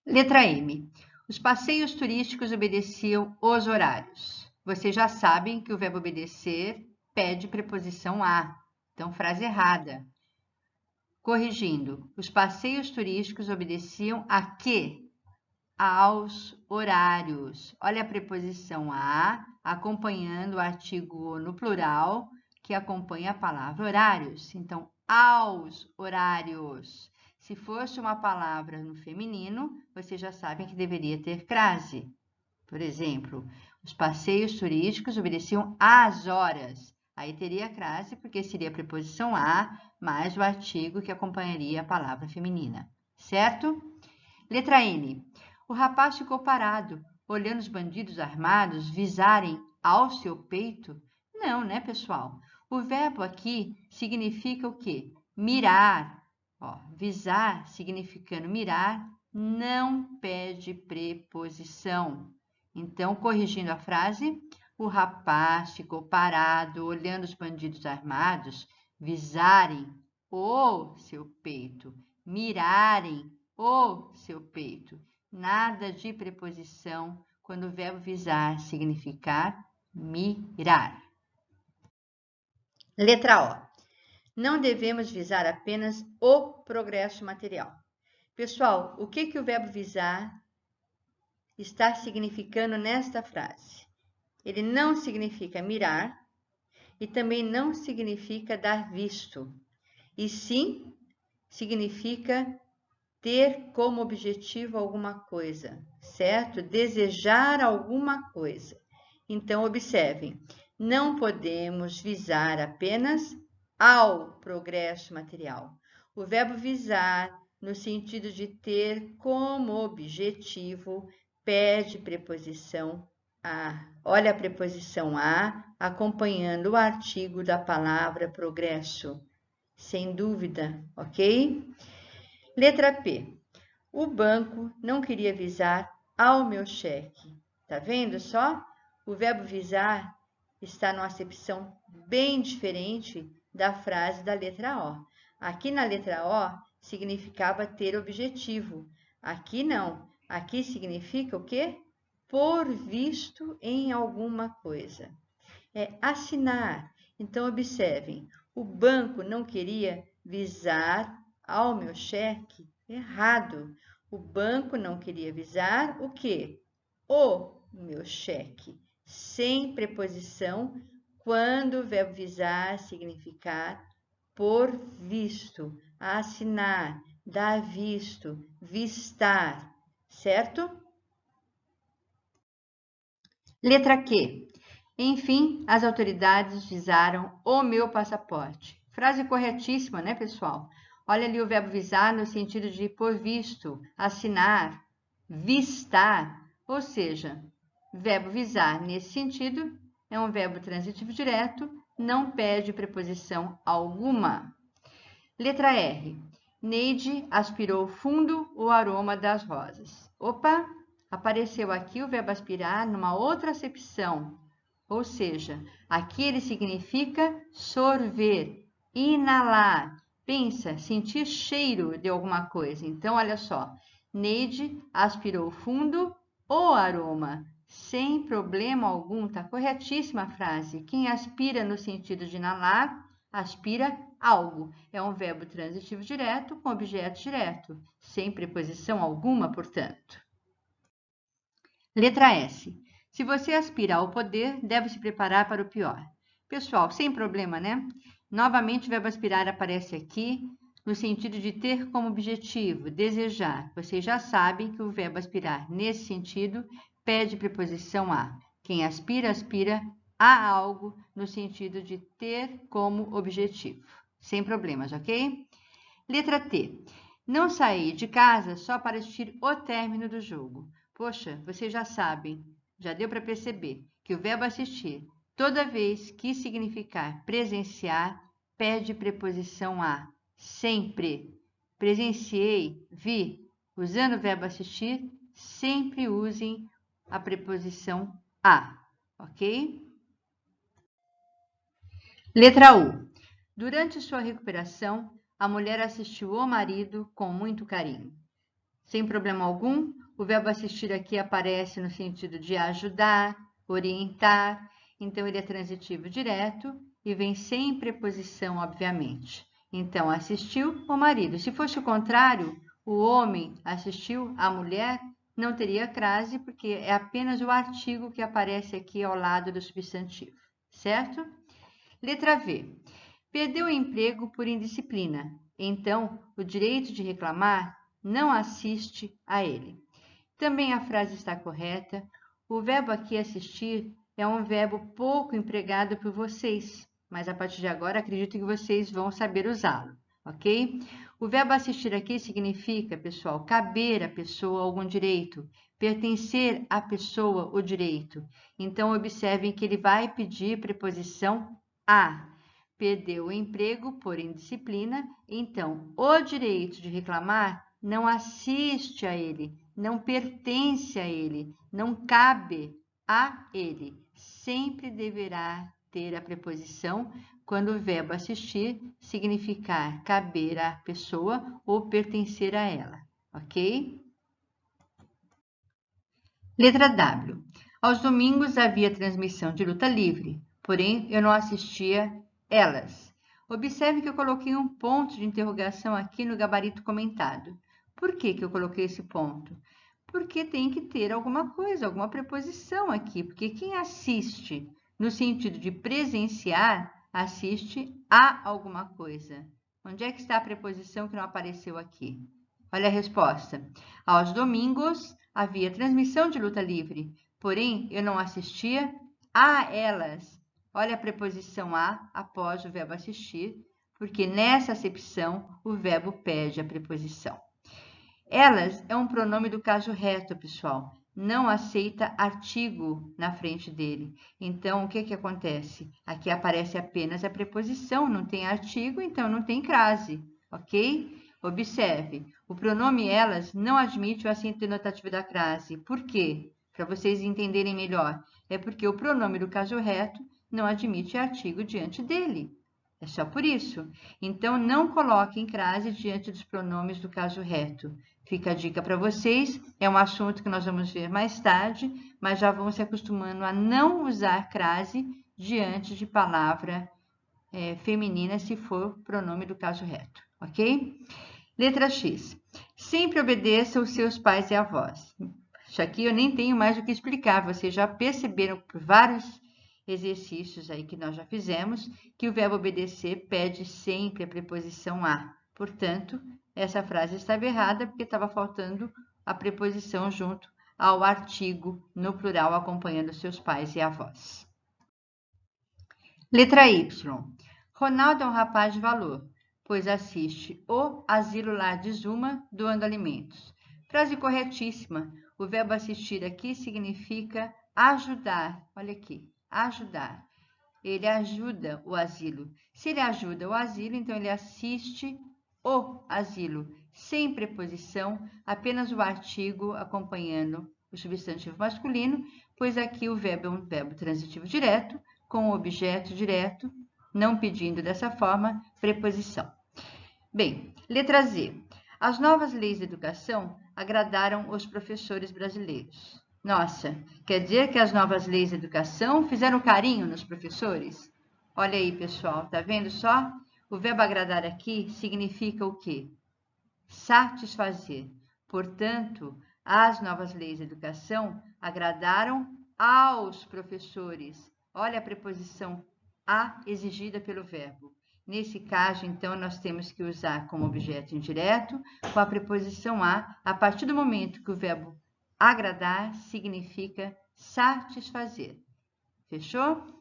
Letra M. Os passeios turísticos obedeciam os horários. Vocês já sabem que o verbo obedecer pede preposição a. Então, frase errada. Corrigindo, os passeios turísticos obedeciam a quê? Aos horários. Olha a preposição a acompanhando o artigo no plural que acompanha a palavra horários. Então, aos horários. Se fosse uma palavra no feminino, vocês já sabem que deveria ter crase. Por exemplo, os passeios turísticos obedeciam às horas. Aí teria crase, porque seria a preposição a mais o artigo que acompanharia a palavra feminina. Certo? Letra N. O rapaz ficou parado, olhando os bandidos armados visarem ao seu peito. Não, né, pessoal? O verbo aqui significa o quê? Mirar. Ó, visar, significando mirar, não pede preposição. Então, corrigindo a frase, o rapaz ficou parado, olhando os bandidos armados visarem o seu peito, mirarem o seu peito. Nada de preposição quando o verbo visar significar mirar. Letra O. Não devemos visar apenas o progresso material. Pessoal, o que o verbo visar está significando nesta frase? Ele não significa mirar e também não significa dar visto, e sim significa ter como objetivo alguma coisa, certo? Desejar alguma coisa. Então, observem, não podemos visar apenas ao progresso material. O verbo visar, no sentido de ter como objetivo, pede preposição a. Olha a preposição a acompanhando o artigo da palavra progresso. Sem dúvida, ok? Letra P. O banco não queria visar ao meu cheque. Tá vendo só? O verbo visar está numa acepção bem diferente da frase da letra O. Aqui na letra O significava ter objetivo. Aqui não. Aqui significa o quê? Por visto em alguma coisa. É assinar. Então, observem, o banco não queria visar ao meu cheque. Errado. O banco não queria visar o quê? O meu cheque. Sem preposição, quando o verbo visar significar por visto, assinar, dar visto, vistar, certo? Letra Q. Enfim, as autoridades visaram o meu passaporte. Frase corretíssima, né, pessoal? Olha ali o verbo visar no sentido de por visto, assinar, vistar, ou seja, verbo visar nesse sentido é um verbo transitivo direto, não pede preposição alguma. Letra R. Neide aspirou fundo o aroma das rosas. Opa, apareceu aqui o verbo aspirar numa outra acepção. Ou seja, aqui ele significa sorver, inalar. Pensa, sentir cheiro de alguma coisa. Então, olha só. Neide aspirou fundo o aroma. Sem problema algum, tá corretíssima a frase. Quem aspira no sentido de inalar, aspira algo. É um verbo transitivo direto com objeto direto, sem preposição alguma, portanto. Letra S. Se você aspira ao poder, deve se preparar para o pior. Pessoal, sem problema, né? Novamente, o verbo aspirar aparece aqui no sentido de ter como objetivo, desejar. Vocês já sabem que o verbo aspirar, nesse sentido, pede preposição a. Quem aspira, aspira a algo no sentido de ter como objetivo. Sem problemas, ok? Letra T. Não sair de casa só para assistir o término do jogo. Poxa, vocês já sabem, já deu para perceber que o verbo assistir, toda vez que significar presenciar, pede preposição a. Sempre. Presenciei, vi. Usando o verbo assistir, sempre usem a preposição a, ok? Letra U. Durante sua recuperação, a mulher assistiu o marido com muito carinho. Sem problema algum, o verbo assistir aqui aparece no sentido de ajudar, orientar, então ele é transitivo direto e vem sem preposição, obviamente. Então, assistiu o marido. Se fosse o contrário, o homem assistiu a mulher, não teria crase, porque é apenas o artigo que aparece aqui ao lado do substantivo, certo? Letra V. Perdeu o emprego por indisciplina. Então, o direito de reclamar não assiste a ele. Também a frase está correta. O verbo aqui assistir é um verbo pouco empregado por vocês, mas a partir de agora acredito que vocês vão saber usá-lo, ok? O verbo assistir aqui significa, pessoal, caber à pessoa algum direito, pertencer à pessoa o direito. Então, observem que ele vai pedir preposição a. Perdeu o emprego por indisciplina, então o direito de reclamar não assiste a ele, não pertence a ele, não cabe a ele. Sempre deverá ter a preposição quando o verbo assistir significar caber à pessoa ou pertencer a ela, ok? Letra W. Aos domingos havia transmissão de luta livre, porém eu não assistia elas. Observe que eu coloquei um ponto de interrogação aqui no gabarito comentado. Por que eu coloquei esse ponto? Porque tem que ter alguma coisa, alguma preposição aqui, porque quem assiste no sentido de presenciar, assiste a alguma coisa. Onde é que está a preposição que não apareceu aqui? Olha a resposta. Aos domingos havia transmissão de luta livre, porém eu não assistia a elas. Olha a preposição a após o verbo assistir, porque nessa acepção o verbo perde a preposição. Elas é um pronome do caso reto, pessoal. Não aceita artigo na frente dele. Então, o que acontece? Aqui aparece apenas a preposição, não tem artigo, então não tem crase, ok? Observe, o pronome elas não admite o acento denotativo da crase. Por quê? Para vocês entenderem melhor. É porque o pronome do caso reto não admite artigo diante dele. É só por isso. Então, não coloquem crase diante dos pronomes do caso reto. Fica a dica para vocês. É um assunto que nós vamos ver mais tarde, mas já vão se acostumando a não usar crase diante de palavra feminina, se for pronome do caso reto, ok? Letra X. Sempre obedeça os seus pais e avós. Isso aqui eu nem tenho mais o que explicar. Vocês já perceberam por vários exercícios aí que nós já fizemos, que o verbo obedecer pede sempre a preposição a. Portanto, essa frase estava errada porque estava faltando a preposição junto ao artigo no plural acompanhando seus pais e avós. Letra Y. Ronaldo é um rapaz de valor, pois assiste o Asilo Lar de Zuma doando alimentos. Frase corretíssima. O verbo assistir aqui significa ajudar. Olha aqui. Ajudar. Ele ajuda o asilo. Se ele ajuda o asilo, então ele assiste o asilo, sem preposição, apenas o artigo acompanhando o substantivo masculino, pois aqui o verbo é um verbo transitivo direto, com o objeto direto, não pedindo dessa forma preposição. Bem, letra Z. As novas leis de educação agradaram os professores brasileiros. Nossa, quer dizer que as novas leis de educação fizeram carinho nos professores? Olha aí, pessoal, tá vendo só? O verbo agradar aqui significa o quê? Satisfazer. Portanto, as novas leis de educação agradaram aos professores. Olha a preposição a exigida pelo verbo. Nesse caso, então, nós temos que usar como objeto indireto com a preposição a partir do momento que o verbo agradar significa satisfazer. Fechou?